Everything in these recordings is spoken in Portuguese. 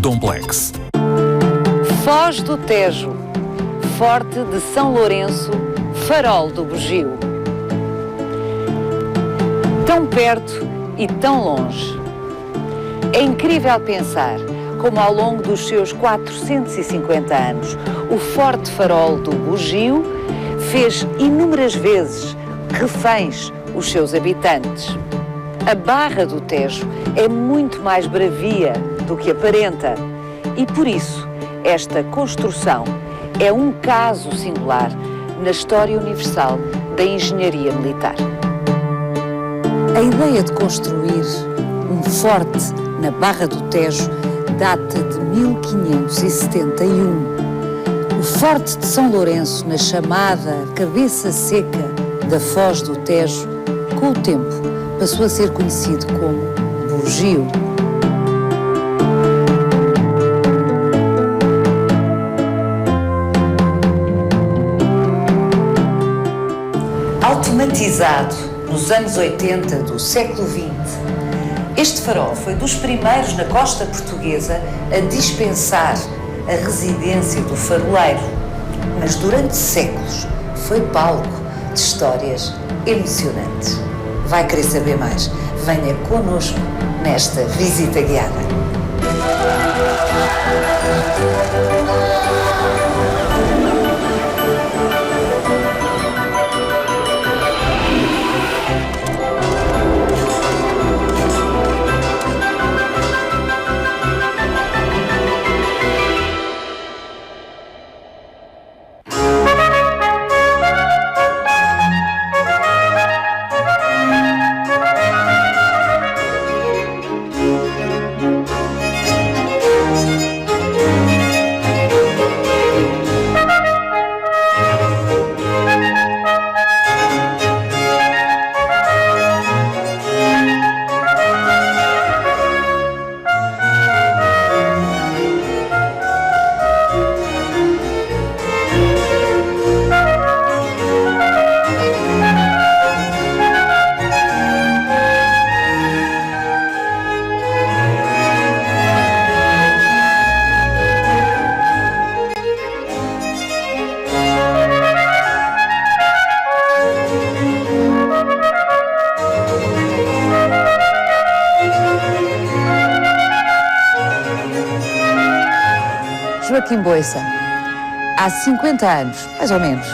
Domplex. Foz do Tejo, Forte de São Lourenço, Farol do Bugio. Tão perto e tão longe. É incrível pensar como ao longo dos seus 450 anos o Forte Farol do Bugio fez inúmeras vezes reféns os seus habitantes. A Barra do Tejo é muito mais bravia do que aparenta e por isso esta construção é um caso singular na história universal da engenharia militar. A ideia de construir um forte na Barra do Tejo data de 1571. O Forte de São Lourenço, na chamada Cabeça Seca da Foz do Tejo, com o tempo passou a ser conhecido como Bugio. Automatizado nos anos 80 do século XX, este farol foi dos primeiros na costa portuguesa a dispensar a residência do faroleiro, mas durante séculos foi palco de histórias emocionantes. Vai querer saber mais? Venha connosco nesta visita guiada. Joaquim Boissa, há 50 anos, mais ou menos,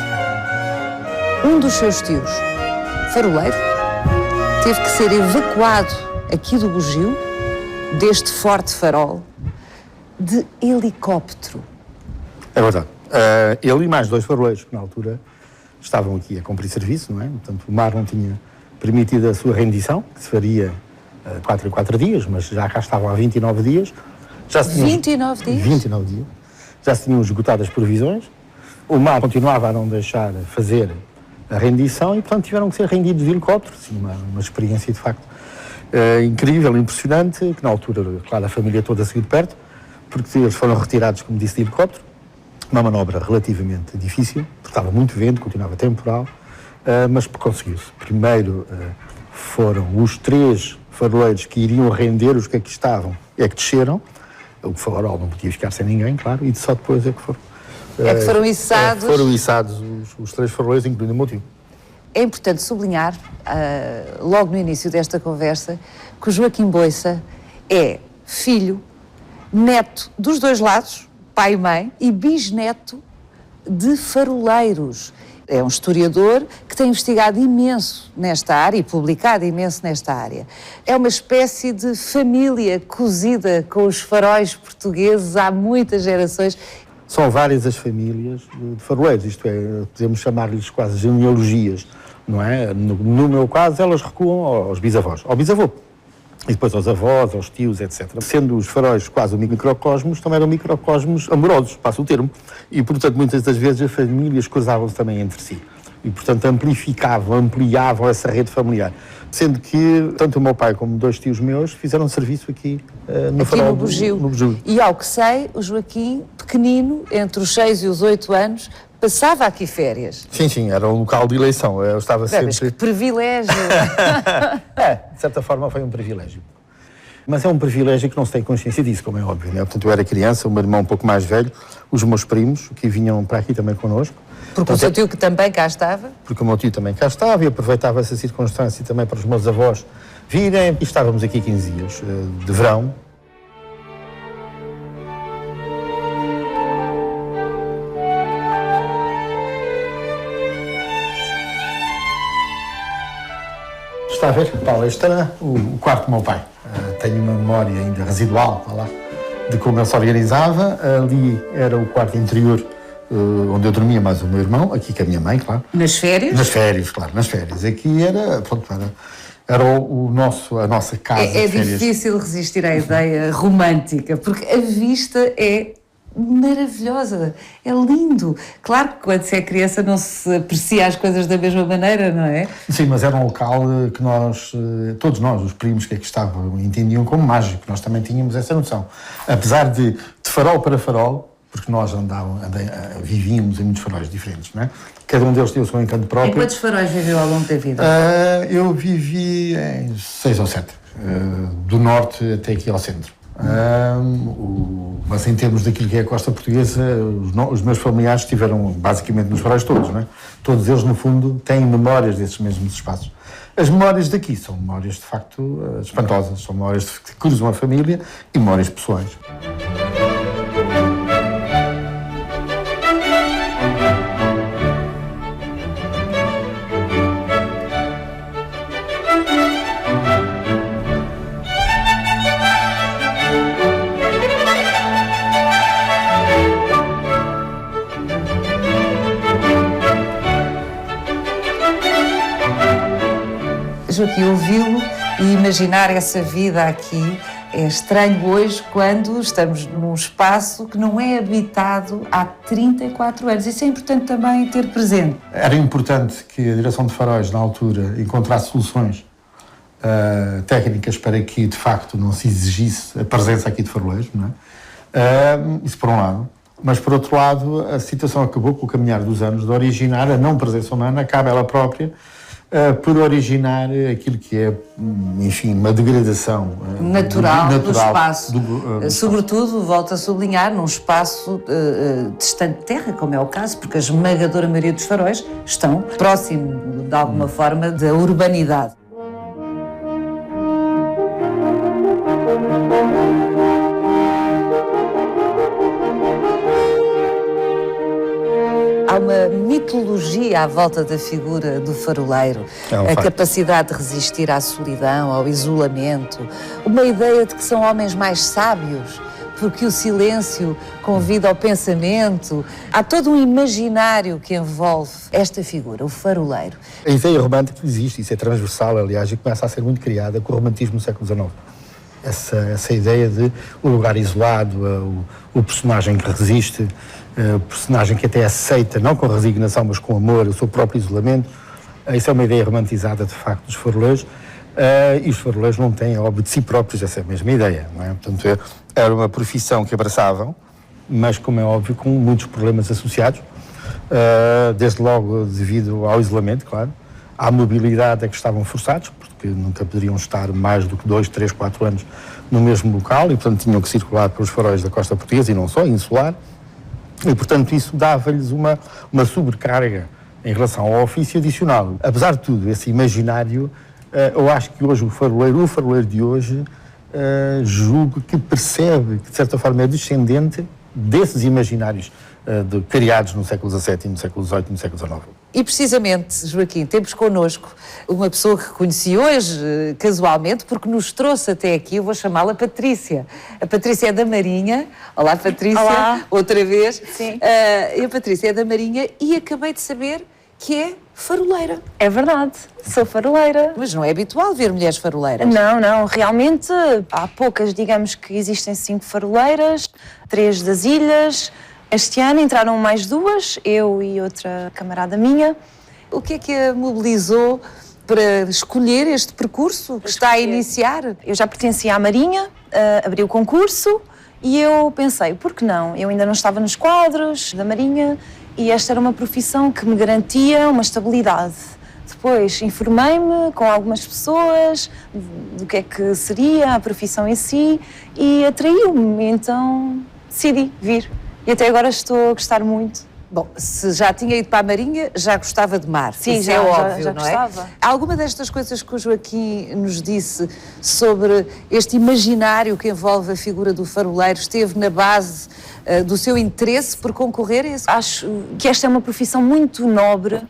um dos seus tios, faroleiro, teve que ser evacuado aqui do Bugio, deste forte farol, de helicóptero. É verdade. Ele e mais dois faroleiros que na altura estavam aqui a cumprir serviço, não é? Portanto, o mar não tinha permitido a sua rendição, que se faria 4 em 4 dias, mas já cá estavam há 29 dias. Já se tinham, 29 dias? 29 dias. Já se tinham esgotado as provisões. O mar continuava a não deixar fazer a rendição e, portanto, tiveram que ser rendidos de helicóptero. Sim, uma experiência, de facto, incrível, impressionante, que na altura, claro, a família toda seguiu de perto, porque eles foram retirados, como disse, de helicóptero. Uma manobra relativamente difícil, porque estava muito vento, continuava temporal, mas conseguiu-se. Primeiro foram os 3 faroleiros que iriam render os que aqui estavam, é que desceram. O farol não podia ficar sem ninguém, claro, e só depois é que foram içados. Foram içados os 3 faroleiros, incluindo o meu tio. É importante sublinhar, logo no início desta conversa, que o Joaquim Boissa é filho, neto dos 2 lados, pai e mãe, e bisneto de faroleiros. É um historiador que tem investigado imenso nesta área e publicado imenso nesta área. É uma espécie de família cozida com os faróis portugueses há muitas gerações. São várias as famílias de faroleiros, isto é, podemos chamar-lhes quase genealogias, não é? No meu caso, elas recuam aos bisavós, ao bisavô. E depois aos avós, aos tios, etc. Sendo os faróis quase um microcosmos, também eram microcosmos amorosos, passo o termo. E, portanto, muitas das vezes as famílias cruzavam-se também entre si. E, portanto, ampliavam essa rede familiar. Sendo que tanto o meu pai como 2 tios meus fizeram serviço aqui no farol no Bugio. E ao que sei, o Joaquim, pequenino, entre os 6 e os 8 anos, passava aqui férias. Sim, era um local de eleição. Eu estava sempre... Mas que privilégio! De certa forma foi um privilégio. Mas é um privilégio que não se tem consciência disso, como é óbvio, né? Portanto, eu era criança, o meu irmão um pouco mais velho, os meus primos, que vinham para aqui também connosco. Porque o seu tio que também cá estava? Porque o meu tio também cá estava e aproveitava essa circunstância também para os meus avós virem. E estávamos aqui 15 dias de verão. Está a ver, Paulo, este era o quarto do meu pai. Tenho uma memória ainda residual, lá, de como ele se organizava. Ali era o quarto interior onde eu dormia mais o meu irmão, aqui com a minha mãe, claro. Nas férias? Nas férias, claro, nas férias. Aqui era, pronto, era a nossa casa de férias. É difícil resistir à ideia romântica, porque a vista é maravilhosa, é lindo. Claro que quando se é criança não se aprecia as coisas da mesma maneira, não é? Sim, mas era um local que nós, todos nós, os primos que aqui estavam, entendiam como mágico. Nós também tínhamos essa noção. Apesar de farol para farol, porque nós vivíamos em muitos faróis diferentes, não é? Cada um deles tinha o seu encanto próprio. Em quantos faróis viveu ao longo da vida? Eu vivi em 6 ou 7, do norte até aqui ao centro. Mas em termos daquilo que é a costa portuguesa, os meus familiares estiveram basicamente nos faróis todos, não é? Todos eles, no fundo, têm memórias desses mesmos espaços. As memórias daqui são memórias, de facto, espantosas. São memórias que cruzam a família e memórias pessoais. Joaquim, ouvi-lo e imaginar essa vida aqui é estranho hoje quando estamos num espaço que não é habitado há 34 anos. Isso é importante também ter presente. Era importante que a direção de faróis, na altura, encontrasse soluções técnicas para que, de facto, não se exigisse a presença aqui de faroleiros, não é? Isso por um lado. Mas, por outro lado, a situação acabou com o caminhar dos anos de originar a não presença humana, acaba ela própria, por originar aquilo que é, enfim, uma degradação natural do espaço. Sobretudo, volto a sublinhar, num espaço distante de terra, como é o caso, porque a esmagadora maioria dos faróis estão próximo, de alguma forma, da urbanidade. Há uma mitologia à volta da figura do faroleiro, a capacidade de resistir à solidão, ao isolamento, uma ideia de que são homens mais sábios, porque o silêncio convida ao pensamento. Há todo um imaginário que envolve esta figura, o faroleiro. A ideia romântica existe, isso é transversal, aliás, e começa a ser muito criada com o romantismo no século XIX. Essa ideia de o lugar isolado, o personagem que resiste, o personagem que até aceita, não com resignação, mas com amor, o seu próprio isolamento. Isso é uma ideia romantizada, de facto, dos faroleiros. E os faroleiros não têm, óbvio, de si próprios essa mesma ideia, não é? Portanto, era uma profissão que abraçavam, mas, como é óbvio, com muitos problemas associados, desde logo devido ao isolamento, claro, à mobilidade a que estavam forçados, porque nunca poderiam estar mais do que 2, 3, 4 anos no mesmo local e, portanto, tinham que circular pelos faróis da costa portuguesa e não só, insular. E, portanto, isso dava-lhes uma sobrecarga em relação ao ofício adicional. Apesar de tudo, esse imaginário, eu acho que hoje o faroleiro de hoje, julgo que percebe que, de certa forma, é descendente desses imaginários criados no século XVII, no século XVIII e no século XIX. E precisamente, Joaquim, temos connosco uma pessoa que conheci hoje, casualmente, porque nos trouxe até aqui, eu vou chamá-la Patrícia. A Patrícia é da Marinha. Olá, Patrícia. Olá. Outra vez. Sim. A Patrícia é da Marinha e acabei de saber que é faroleira. É verdade, sou faroleira. Mas não é habitual ver mulheres faroleiras. Não, realmente há poucas, digamos que existem 5 faroleiras, 3 das ilhas. Este ano entraram mais 2, eu e outra camarada minha. O que é que a mobilizou para escolher este percurso que está a iniciar? Eu já pertencia à Marinha, abri o concurso e eu pensei, por que não? Eu ainda não estava nos quadros da Marinha e esta era uma profissão que me garantia uma estabilidade Depois informei-me com algumas pessoas do que é que seria a profissão em si e atraiu-me, então decidi vir. E até agora estou a gostar muito. Bom, se já tinha ido para a Marinha, já gostava de mar. Sim, isso já, é óbvio, já não é? gostava. Alguma destas coisas que o Joaquim nos disse sobre este imaginário que envolve a figura do faroleiro esteve na base do seu interesse por concorrer a esse? Acho que esta é uma profissão muito nobre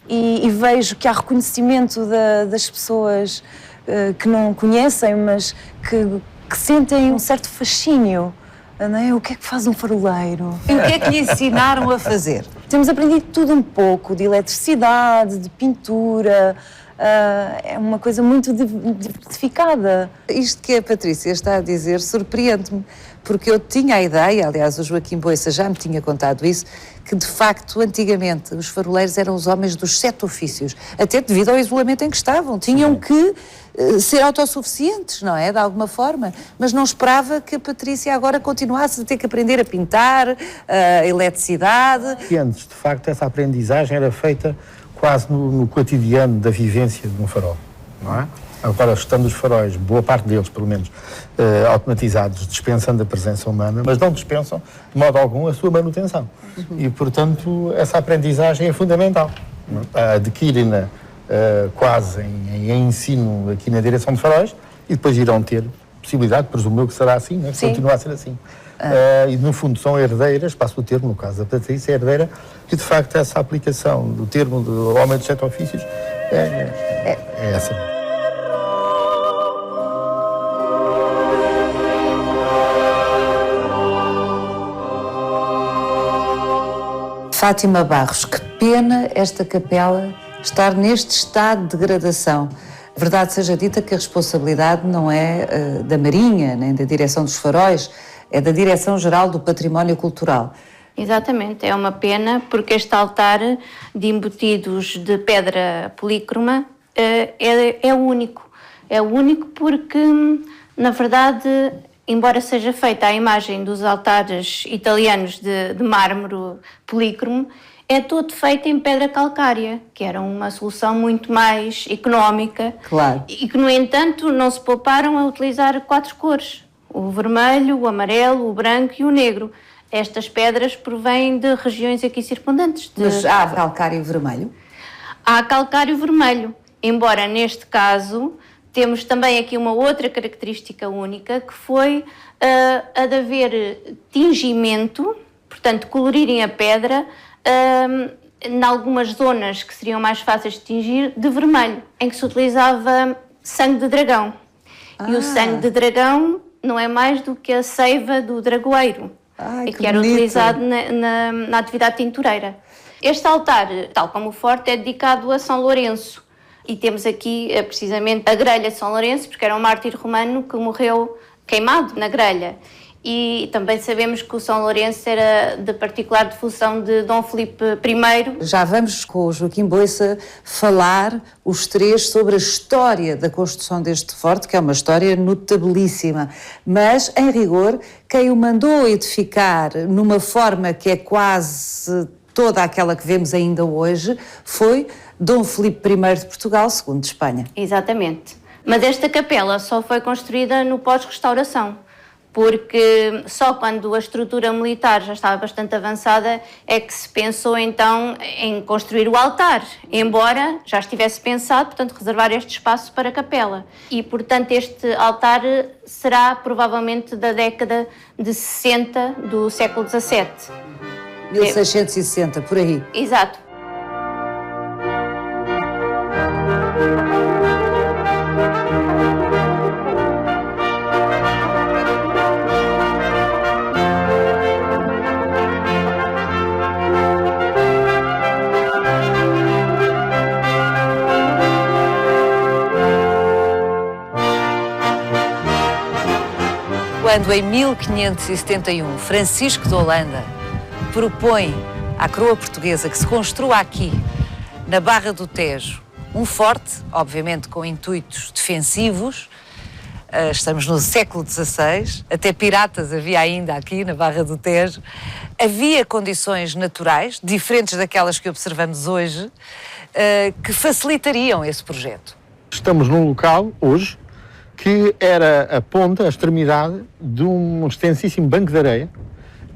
e vejo que há reconhecimento das pessoas que não conhecem, mas que sentem um certo fascínio. Não é? O que é que faz um faroleiro? E o que é que lhe ensinaram a fazer? Temos aprendido tudo um pouco, de eletricidade, de pintura, é uma coisa muito diversificada. Isto que a Patrícia está a dizer surpreende-me, porque eu tinha a ideia, aliás o Joaquim Boissa já me tinha contado isso, que de facto antigamente os faroleiros eram os homens dos 7 ofícios, até devido ao isolamento em que estavam, tinham que ser autossuficientes, não é, de alguma forma, mas não esperava que a Patrícia agora continuasse a ter que aprender a pintar, a eletricidade. E antes, de facto, essa aprendizagem era feita quase no cotidiano da vivência de um farol, não é? Agora, estando os faróis, boa parte deles, pelo menos, automatizados, dispensando a presença humana, mas não dispensam, de modo algum, a sua manutenção. E, portanto, essa aprendizagem é fundamental. Adquirem-na quase em ensino aqui na direção de faróis e depois irão ter possibilidade, presumo eu que será assim, né? Continua a ser assim. E, no fundo, são herdeiras, passo o termo, no caso da Patrícia, é herdeira, e, de facto, essa aplicação do termo do homem dos 7 ofícios é essa. Fátima Barros, que pena esta capela estar neste estado de degradação. Verdade seja dita que a responsabilidade não é da Marinha, nem da Direção dos Faróis, é da Direção-Geral do Património Cultural. Exatamente, é uma pena porque este altar de embutidos de pedra polícroma é único. É único porque, na verdade, embora seja feita a imagem dos altares italianos de mármore polícromo, é todo feito em pedra calcária, que era uma solução muito mais económica. Claro. E que, no entanto, não se pouparam a utilizar 4 cores. O vermelho, o amarelo, o branco e o negro. Estas pedras provêm de regiões aqui circundantes. Mas há calcário vermelho? Há calcário vermelho, embora neste caso temos também aqui uma outra característica única, que foi a de haver tingimento, portanto colorirem a pedra em algumas zonas que seriam mais fáceis de tingir, de vermelho, em que se utilizava sangue de dragão. E o sangue de dragão não é mais do que a seiva do dragoeiro, que era utilizado na atividade tintureira. Este altar, tal como o forte, é dedicado a São Lourenço. E temos aqui, precisamente, a grelha de São Lourenço, porque era um mártir romano que morreu queimado na grelha. E também sabemos que o São Lourenço era de particular defunção de Dom Filipe I. Já vamos com o Joaquim Boissa falar, os três, sobre a história da construção deste forte, que é uma história notabilíssima. Mas, em rigor, quem o mandou edificar numa forma que é quase toda aquela que vemos ainda hoje foi Dom Filipe I de Portugal, II de Espanha. Exatamente. Mas esta capela só foi construída no pós-restauração, porque só quando a estrutura militar já estava bastante avançada é que se pensou então em construir o altar, embora já estivesse pensado, portanto, reservar este espaço para a capela. E, portanto, este altar será provavelmente da década de 60 do século XVII. 1660, por aí. Exato. Quando em 1571 Francisco de Holanda propõe à coroa portuguesa que se construa aqui, na Barra do Tejo, um forte, obviamente com intuitos defensivos, estamos no século XVI, até piratas havia ainda aqui na Barra do Tejo. Havia condições naturais, diferentes daquelas que observamos hoje, que facilitariam esse projeto. Estamos num local, hoje, que era a ponta, a extremidade de um extensíssimo banco de areia,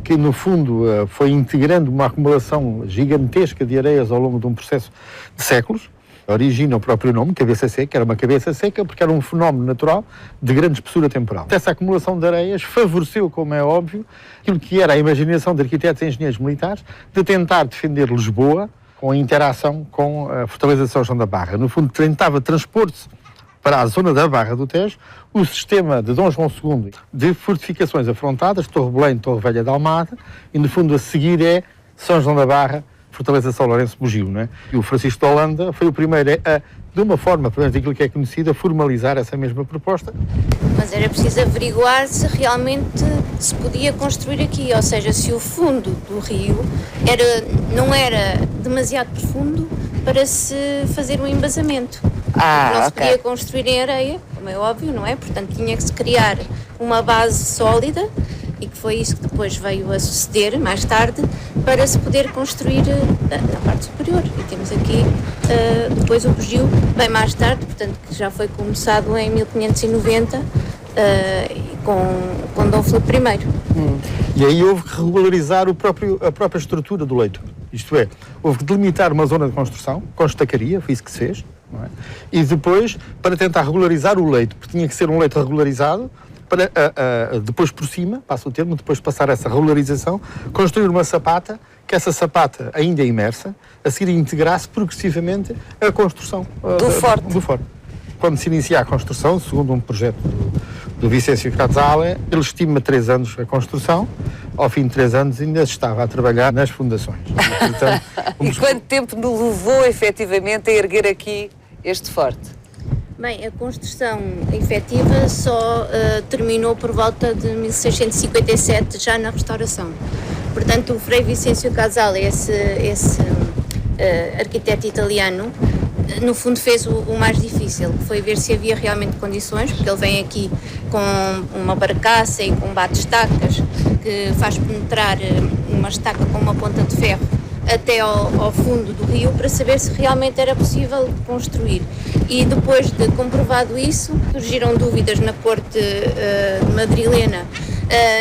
que no fundo foi integrando uma acumulação gigantesca de areias ao longo de um processo de séculos. Origina o próprio nome, cabeça seca, era uma cabeça seca porque era um fenómeno natural de grande espessura temporal. Essa acumulação de areias favoreceu, como é óbvio, aquilo que era a imaginação de arquitetos e engenheiros militares de tentar defender Lisboa com a interação com a Fortaleza de São João da Barra. No fundo, tentava transpor-se para a zona da Barra do Tejo o sistema de Dom João II de fortificações afrontadas, Torre Belém, Torre Velha de Almada, e no fundo a seguir é São João da Barra, Fortaleza São Lourenço Bugio, não é? E o Francisco de Holanda foi o primeiro a, de uma forma, pelo menos daquilo que é conhecido, a formalizar essa mesma proposta. Mas era preciso averiguar se realmente se podia construir aqui, ou seja, se o fundo do rio não era demasiado profundo para se fazer um embasamento. Não se podia construir em areia, como é óbvio, não é? Portanto, tinha que se criar uma base sólida, e que foi isso que depois veio a suceder, mais tarde, para se poder construir na parte superior. E temos aqui depois o bugio, bem mais tarde, portanto, que já foi começado em 1590, com Dom Filipe I. E aí houve que regularizar a própria estrutura do leito. Isto é, houve que delimitar uma zona de construção, com estacaria, foi isso que se fez, não é? E depois, para tentar regularizar o leito, porque tinha que ser um leito regularizado, para depois por cima, passa o termo, depois de passar essa regularização, construir uma sapata, que essa sapata ainda é imersa, a seguir integrasse progressivamente a construção do forte. Quando se inicia a construção, segundo um projeto do Vicêncio Casale, ele estima 3 anos a construção, ao fim de 3 anos ainda estava a trabalhar nas fundações. E, portanto, E quanto tempo nos levou efetivamente a erguer aqui este forte? Bem, a construção efetiva só terminou por volta de 1657, já na restauração. Portanto, o Frei Vicêncio Casale, esse arquiteto italiano, no fundo fez o mais difícil, que foi ver se havia realmente condições, porque ele vem aqui com uma barcaça e com bate-estacas, que faz penetrar uma estaca com uma ponta de ferro até ao fundo do rio, para saber se realmente era possível construir. E depois de comprovado isso, surgiram dúvidas na corte madrilena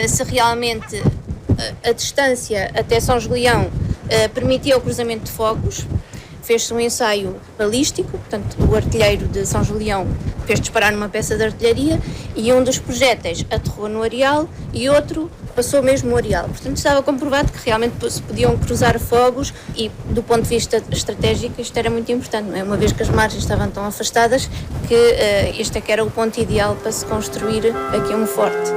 se realmente a distância até São Julião permitia o cruzamento de fogos. Fez-se um ensaio balístico, portanto o artilheiro de São Julião fez disparar numa peça de artilharia e um dos projéteis aterrou no areal e outro passou mesmo no areal. Portanto estava comprovado que realmente se podiam cruzar fogos e do ponto de vista estratégico isto era muito importante, não é? Uma vez que as margens estavam tão afastadas que este é que era o ponto ideal para se construir aqui um forte.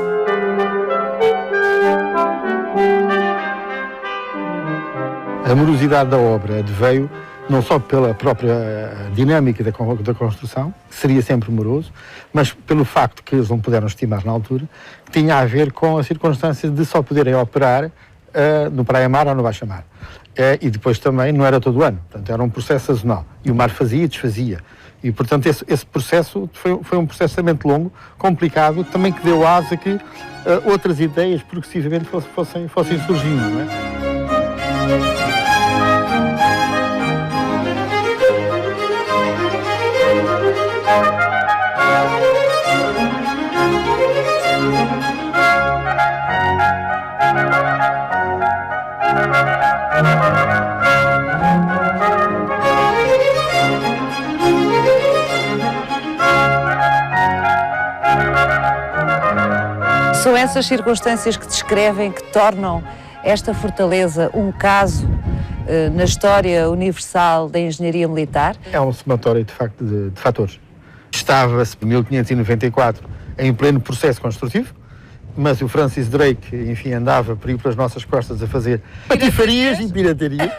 A morosidade da obra adveio não só pela própria dinâmica da construção, que seria sempre moroso, mas pelo facto que eles não puderam estimar na altura, que tinha a ver com a circunstância de só poderem operar no praia-mar ou no baixa-mar. E depois também não era todo o ano, portanto era um processo sazonal. E o mar fazia e desfazia. E, portanto, esse processo foi um processo extremamente longo, complicado, também que deu asa a que outras ideias progressivamente fossem surgindo, não é? São essas circunstâncias que descrevem, que tornam esta fortaleza um caso na história universal da engenharia militar? É um somatório, de facto, de fatores. Estava-se, em 1594, em pleno processo construtivo, mas o Francis Drake, enfim, andava por aí pelas nossas costas a fazer patifarias e pirataria,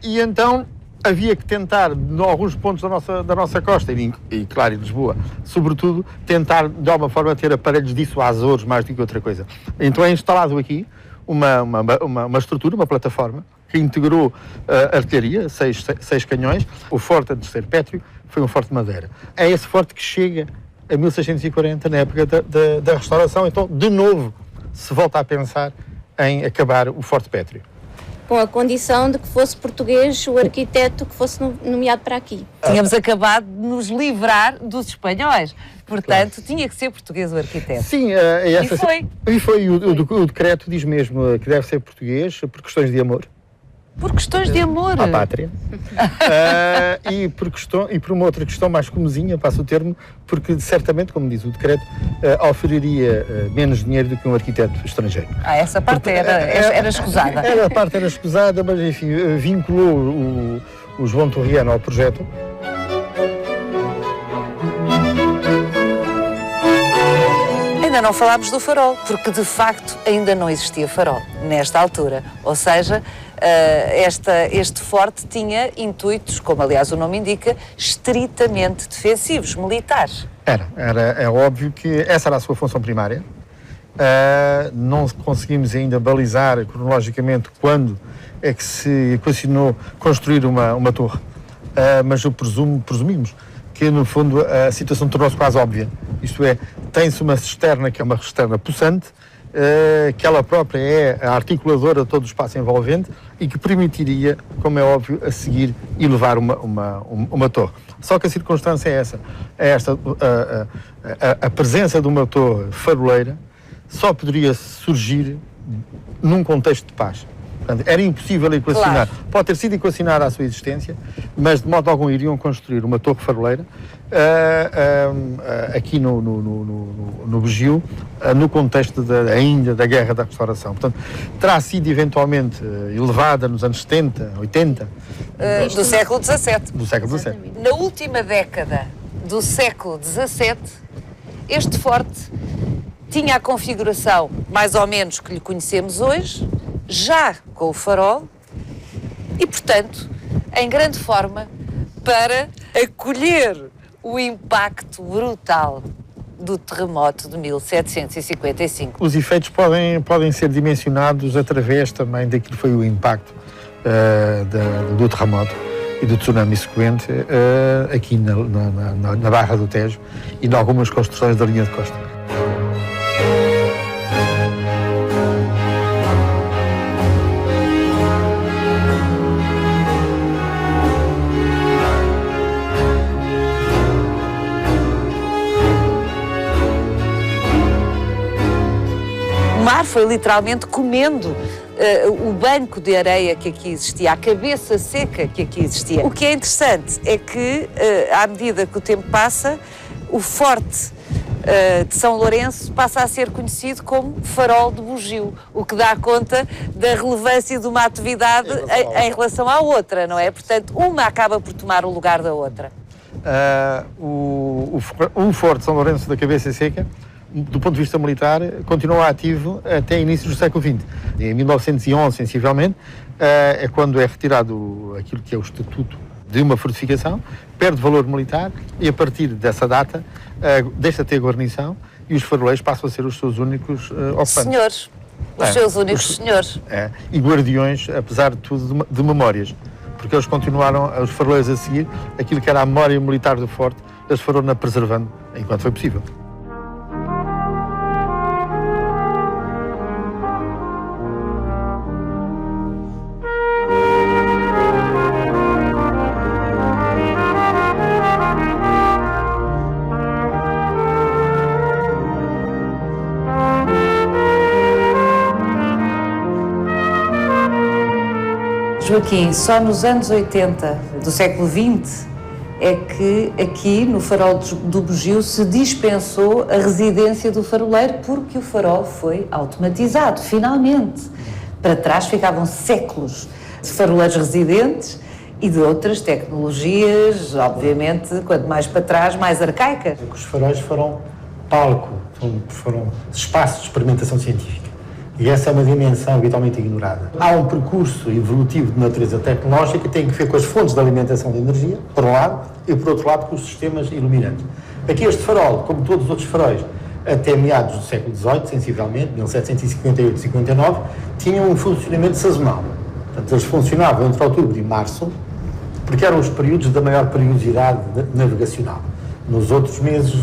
e então havia que tentar, em alguns pontos da nossa costa, e claro, em Lisboa, sobretudo, tentar, de alguma forma, ter aparelhos dissuasores mais do que outra coisa. Então é instalado aqui uma estrutura, uma plataforma, que integrou a artilharia, 6 canhões. O forte, antes de ser pétreo, foi um forte de madeira. É esse forte que chega em 1640, na época da restauração. Então, de novo, se volta a pensar em acabar o Forte Pétreo. Com a condição de que fosse português o arquiteto que fosse nomeado para aqui. Tínhamos acabado de nos livrar dos espanhóis. Portanto, tinha que ser português o arquiteto. Sim, E foi. E foi. O decreto diz mesmo que deve ser português por questões de amor. Por questões de amor. À pátria. E por uma outra questão mais comezinha, passo o termo, porque certamente, como diz o decreto, oferiria menos dinheiro do que um arquiteto estrangeiro. Essa parte era escusada. A parte era escusada, mas enfim, vinculou o João Torriano ao projeto. Ainda não falámos do farol, porque de facto ainda não existia farol nesta altura. Ou seja, este forte tinha intuitos, como aliás o nome indica, estritamente defensivos, militares. É óbvio que essa era a sua função primária. Não conseguimos ainda balizar cronologicamente quando é que se equacionou construir uma torre, mas presumimos que no fundo a situação tornou-se quase óbvia. Isto é, tem-se uma cisterna que é uma cisterna possante, que ela própria é a articuladora de todo o espaço envolvente e que permitiria, como é óbvio, a seguir elevar uma torre. Só que a circunstância é esta, a presença de uma torre faroleira só poderia surgir num contexto de paz. Portanto, era impossível equacionar. Claro. Pode ter sido equacionada a sua existência, mas de modo algum iriam construir uma torre faroleira aqui no Bugio, no contexto ainda da Guerra da Restauração. Portanto, terá sido eventualmente elevada nos anos 70, 80. Do século XVII. Do século XVII. Na última década do século XVII, este forte tinha a configuração mais ou menos que lhe conhecemos hoje, já com o farol e, portanto, em grande forma para acolher o impacto brutal do terremoto de 1755. Os efeitos podem ser dimensionados através também daquilo que foi o impacto do terremoto e do tsunami sequente aqui na Barra do Tejo e em algumas construções da linha de costa. O mar foi literalmente comendo o banco de areia que aqui existia, a cabeça seca que aqui existia. O que é interessante é que, à medida que o tempo passa, o forte de São Lourenço passa a ser conhecido como Farol de Bugio, o que dá conta da relevância de uma atividade em relação à outra, não é? Portanto, uma acaba por tomar o lugar da outra. O Forte de São Lourenço da Cabeça Seca, do ponto de vista militar, continuou ativo até inícios do século XX. Em 1911, sensivelmente, é quando é retirado aquilo que é o estatuto de uma fortificação, perde valor militar e, a partir dessa data, deixa de ter guarnição e os faroleiros passam a ser os seus únicos ocupantes. Senhores, os seus únicos senhores. E guardiões, apesar de tudo, de memórias, porque eles continuaram, os faroleiros, a seguir aquilo que era a memória militar do forte, eles foram-na preservando enquanto foi possível. Joaquim, só nos anos 80 do século XX é que aqui no Farol do Bugio se dispensou a residência do faroleiro porque o farol foi automatizado, finalmente. Para trás ficavam séculos de faroleiros residentes e de outras tecnologias, obviamente, quanto mais para trás, mais arcaicas. Os faróis foram palco, foram espaços de experimentação científica. E essa é uma dimensão habitualmente ignorada. Há um percurso evolutivo de natureza tecnológica que tem que ver com as fontes de alimentação de energia, por um lado, e por outro lado com os sistemas iluminantes. Aqui este farol, como todos os outros faróis, até meados do século XVIII, sensivelmente, 1758-59, tinham um funcionamento sazonal. Portanto, eles funcionavam entre outubro e março, porque eram os períodos da maior periodicidade navegacional. Nos outros meses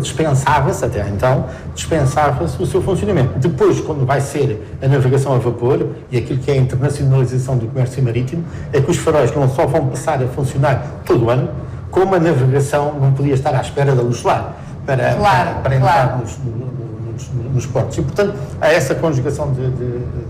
dispensava-se, até então, dispensava-se o seu funcionamento. Depois, quando vai ser a navegação a vapor e aquilo que é a internacionalização do comércio marítimo, é que os faróis não só vão passar a funcionar todo o ano, como a navegação não podia estar à espera da luz solar para entrar nos portos. E, portanto, há essa conjugação de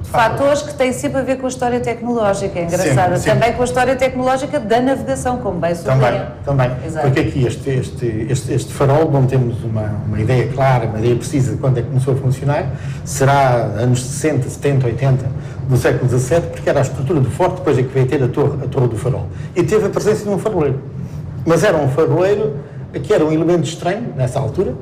fatores que têm sempre a ver com a história tecnológica, é engraçado. Sempre. Também com a história tecnológica da navegação, como bem sublinha. Também. Exato. Porque aqui este farol, não temos uma ideia clara, uma ideia precisa de quando é que começou a funcionar, será anos 60, 70, 80 do século XVII, porque era a estrutura do forte, depois é que veio ter a torre do farol. E teve a presença de um faroleiro. Mas era um faroleiro que era um elemento estranho, nessa altura,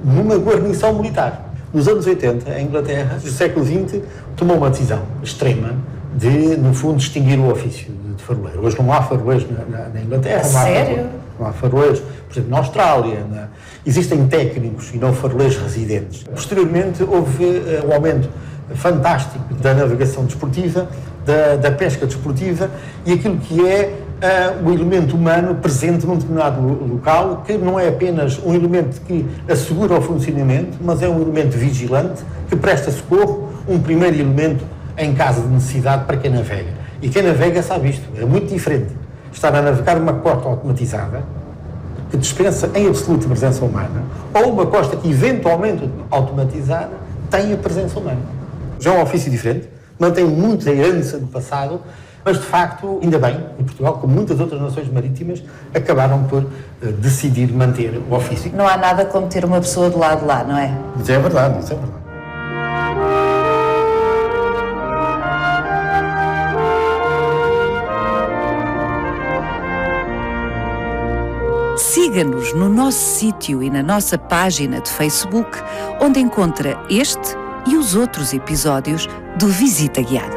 numa guarnição militar. Nos anos 80, a Inglaterra, do século XX, tomou uma decisão extrema de, no fundo, extinguir o ofício de faroleiro. Hoje não há faroleiros na Inglaterra. Sério? Não há faroleiros. Por exemplo, na Austrália, existem técnicos e não faroleiros residentes. Posteriormente, houve o aumento fantástico da navegação desportiva, da pesca desportiva e aquilo que é o elemento humano presente num determinado local, que não é apenas um elemento que assegura o funcionamento, mas é um elemento vigilante que presta socorro, um primeiro elemento em caso de necessidade para quem navega. E quem navega sabe isto, é muito diferente estar a navegar uma costa automatizada, que dispensa em absoluta presença humana, ou uma costa que eventualmente automatizada tem a presença humana. Já é um ofício diferente, mantém muita herança do passado, mas de facto, ainda bem, em Portugal, como muitas outras nações marítimas, acabaram por decidir manter o ofício. Não há nada como ter uma pessoa do lado de lá, não é? Isso é verdade, isso é verdade. Siga-nos no nosso sítio e na nossa página de Facebook, onde encontra este e os outros episódios do Visita Guiada.